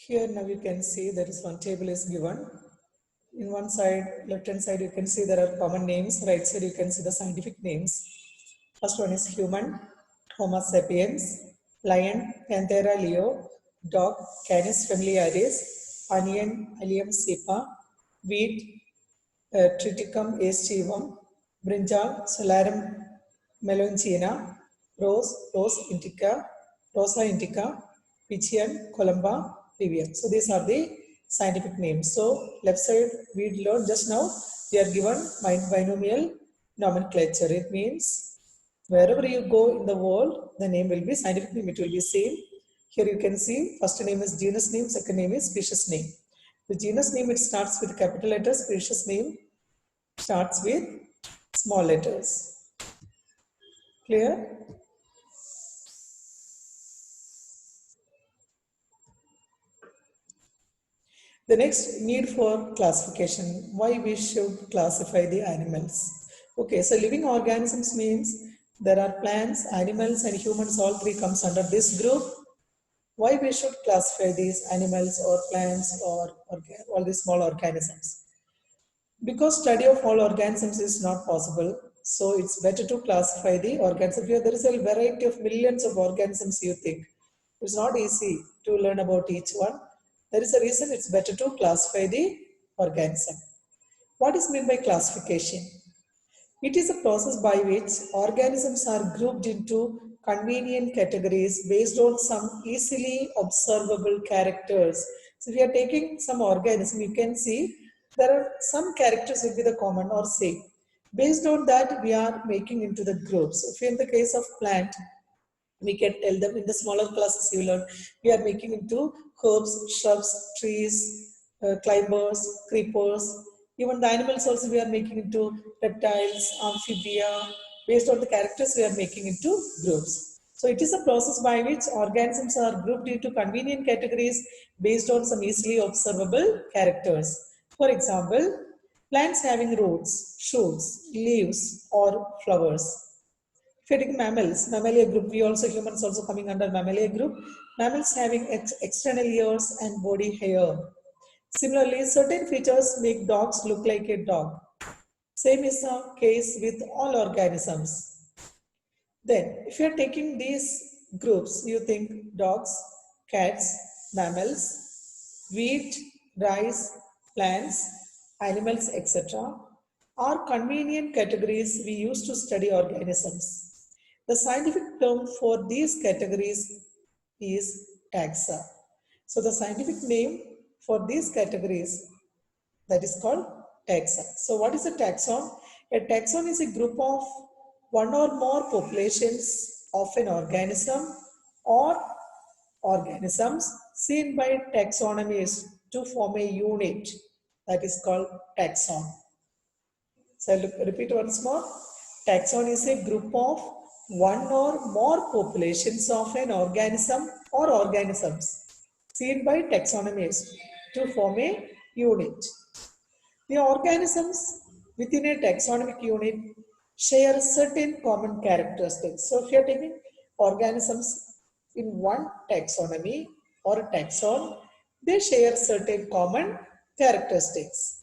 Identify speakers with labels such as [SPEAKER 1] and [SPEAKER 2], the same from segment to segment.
[SPEAKER 1] Here now you can see there is one table is given. In one side, left hand side, you can see there are common names. Right side, you can see the scientific names. First one is human, Homo sapiens, lion, Panthera leo, dog, Canis familiaris, onion, Allium cepa, wheat, Triticum aestivum, brinjal, Salarum meloncina, Rosa indica, Pichian, Columba, Vivian. So these are the scientific names. So left side we learned just now, they are given binomial nomenclature. It means wherever you go in the world, the name will be scientific name, it will be same. Here you can see first name is genus name, second name is species name. The genus name, it starts with capital letters, species name starts with small letters. Clear? The next, need for classification. Why we should classify the animals? Okay, so living organisms means there are plants, animals and humans, all three comes under this group. Why we should classify these animals or plants or all these small organisms? Because study of all organisms is not possible, so it's better to classify the organisms. Here there is a variety of millions of organisms you think. It's not easy to learn about each one. There is a reason it's better to classify the organism. What is meant by classification? It is a process by which organisms are grouped into convenient categories based on some easily observable characters. So if you are taking some organism, you can see there are some characters will be the common or same. Based on that, we are making into the groups. If in the case of plant, we can tell them in the smaller classes you learn, we are making into herbs, shrubs, trees, climbers, creepers. Even the animals also we are making into reptiles, amphibia. Based on the characters we are making into groups. So it is a process by which organisms are grouped into convenient categories based on some easily observable characters. For example, plants having roots, shoots, leaves or flowers. If you're taking mammals, mammalia group, we also humans also coming under mammalia group. Mammals having external ears and body hair. Similarly, certain features make dogs look like a dog. Same is the case with all organisms. Then, if you're taking these groups, you think dogs, cats, mammals, wheat, rice, plants, animals, etc. are convenient categories we use to study organisms. The scientific term for these categories is taxa. So the scientific name for these categories, that is called taxon. So what is a taxon? A taxon is a group of one or more populations of an organism or organisms seen by taxonomists to form a unit, that is called taxon. So I'll repeat once more. Taxon is a group of one or more populations of an organism or organisms seen by taxonomists to form a unit. The organisms within a taxonomic unit share certain common characteristics. So if you are taking organisms in one taxonomy or a taxon, they share certain common characteristics.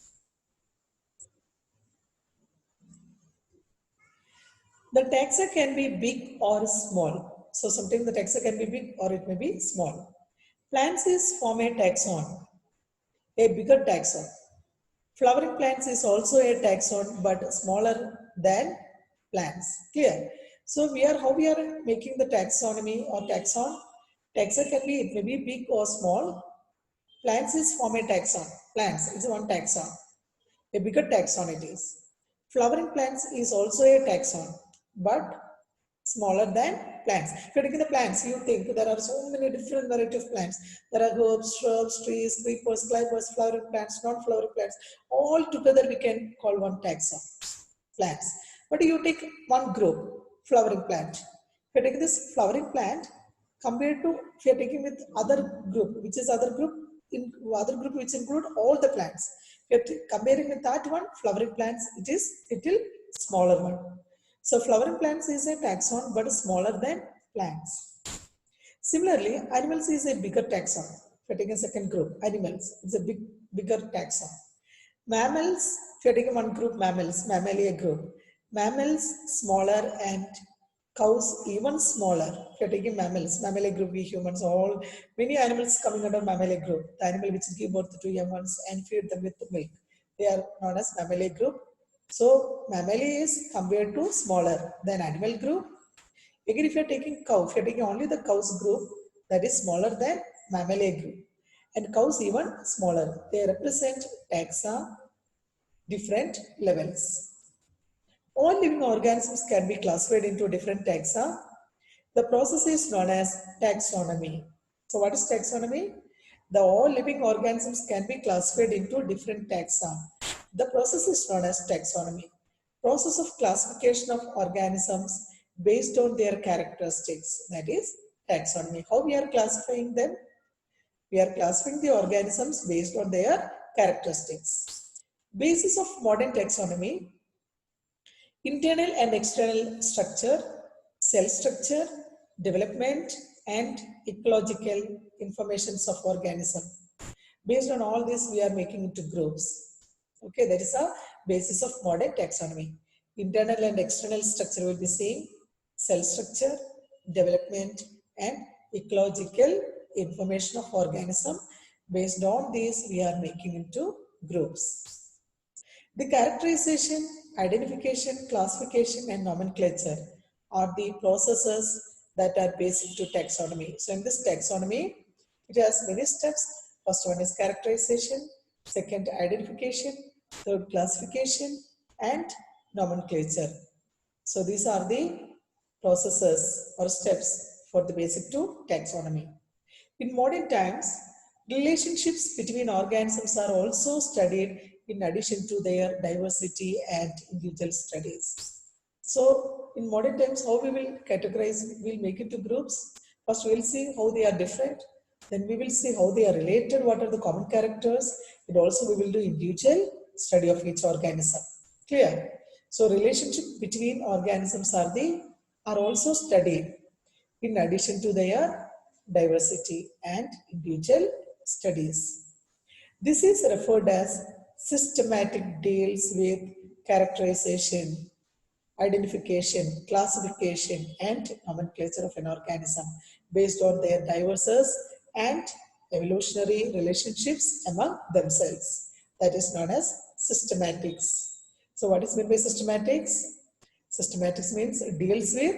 [SPEAKER 1] The taxa can be big or small. So sometimes the taxa can be big or it may be small. Plants is form a taxon, a bigger taxon. Flowering plants is also a taxon but smaller than plants. Clear? So how we are making the taxonomy or taxon? Taxa can be, it may be big or small. Plants is form a taxon. Plants is one taxon. A bigger taxon it is. Flowering plants is also a taxon but smaller than plants. If you're taking the plants, you think there are so many different variety of plants. There are herbs, shrubs, trees, creepers, climbers, flowering plants, non-flowering plants. All together we can call one taxon, plants. But you take one group, flowering plant. If you're taking this flowering plant, compared to if you're taking with other group, which is other group which include all the plants. If you're comparing with that one, flowering plants, it is little smaller one. So flowering plants is a taxon but smaller than plants. Similarly, animals is a bigger taxon. If you're taking second group, animals, it's a bigger taxa. Mammals, if you're taking one group, mammals, mammalia group. Mammals smaller and cows even smaller. If you're taking mammals, mammalia group, we humans, all many animals coming under mammalia group. The animal which give birth to young ones and feed them with milk. They are known as mammalia group. So mammalia is compared to smaller than animal group. Again, if you're taking cow, if you're taking only the cows group, that is smaller than mammalia group. And cows even smaller. They represent taxa, different levels. All living organisms can be classified into different taxa. The process is known as taxonomy. So what is taxonomy? The all living organisms can be classified into different taxa. The process is known as taxonomy. Process of classification of organisms based on their characteristics. That is taxonomy. How we are classifying them? We are classifying the organisms based on their characteristics. Basis of modern taxonomy: internal and external structure, cell structure, development, and ecological informations of organism. Based on all this, we are making into groups. Okay, that is a basis of modern taxonomy. Internal and external structure will be same, cell structure, development, and ecological information of organism. Based on these, we are making into groups. The characterization, identification, classification, and nomenclature are the processes that are basic to taxonomy. So in this taxonomy, it has many steps. First one is characterization, second identification, third classification, and nomenclature. So these are the processes or steps for the basic to taxonomy. In modern times, relationships between organisms are also studied in addition to their diversity and individual studies. So in modern times, how we will categorize, we'll make it to groups. First, we'll see how they are different. Then we will see how they are related, what are the common characters, and also we will do individual study of each organism. Clear? So relationship between organisms are also studied in addition to their diversity and individual studies. This is referred as systematic deals with characterization, identification, classification, and nomenclature of an organism based on their diverse and evolutionary relationships among themselves. That is known as systematics. So what is meant by systematics? Systematics means it deals with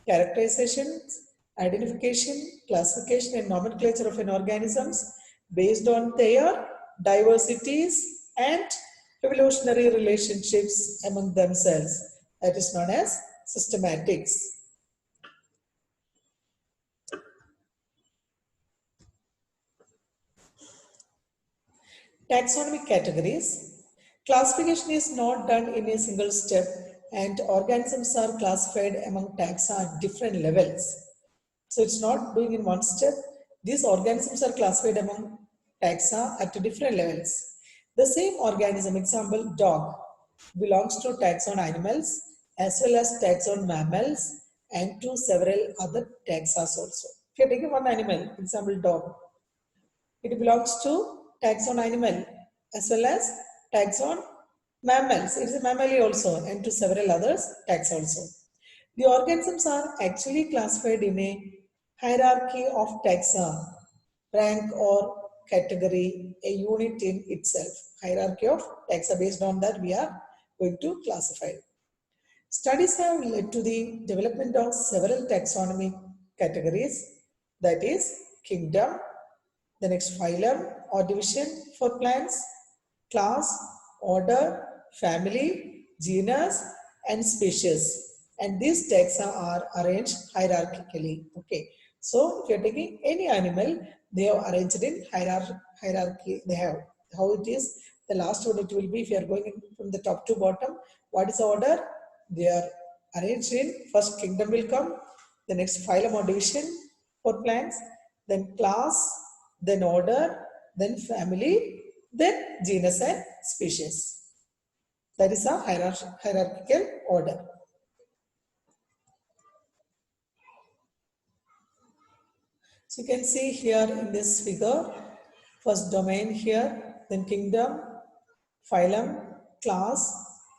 [SPEAKER 1] characterization, identification, classification, and nomenclature of an organisms based on their diversities and evolutionary relationships among themselves. That is known as systematics. Taxonomic categories. Classification is not done in a single step, and organisms are classified among taxa at different levels. So it's not doing in one step. These organisms are classified among taxa at different levels. The same organism, example dog, belongs to taxon animals as well as taxon mammals and to several other taxas also. If you're taking one animal, example dog, it belongs to taxon animal as well as taxon mammals. It is a mammalia also and to several others taxa also. The organisms are actually classified in a hierarchy of taxa, rank or category, a unit in itself. Hierarchy of taxa, based on that we are going to classify. Studies have led to the development of several taxonomy categories, that is kingdom, the next phylum or division for plants, class, order, family, genus, and species. And these taxa are arranged hierarchically. Okay. So if you're taking any animal, they are arranged in hierarchy. They have how it is. The last one it will be if you are going from the top to bottom. What is the order? They are arranged in first kingdom will come, the next phylum or division for plants, then class, then order, then family, then genus and species. That is a hierarchical order. So you can see here in this figure, first domain here, then kingdom, phylum, class,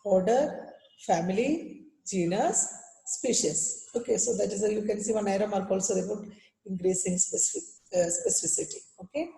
[SPEAKER 1] order, family, genus, species. Okay, so that is a, you can see one arrow mark also they put increasing specificity. Okay.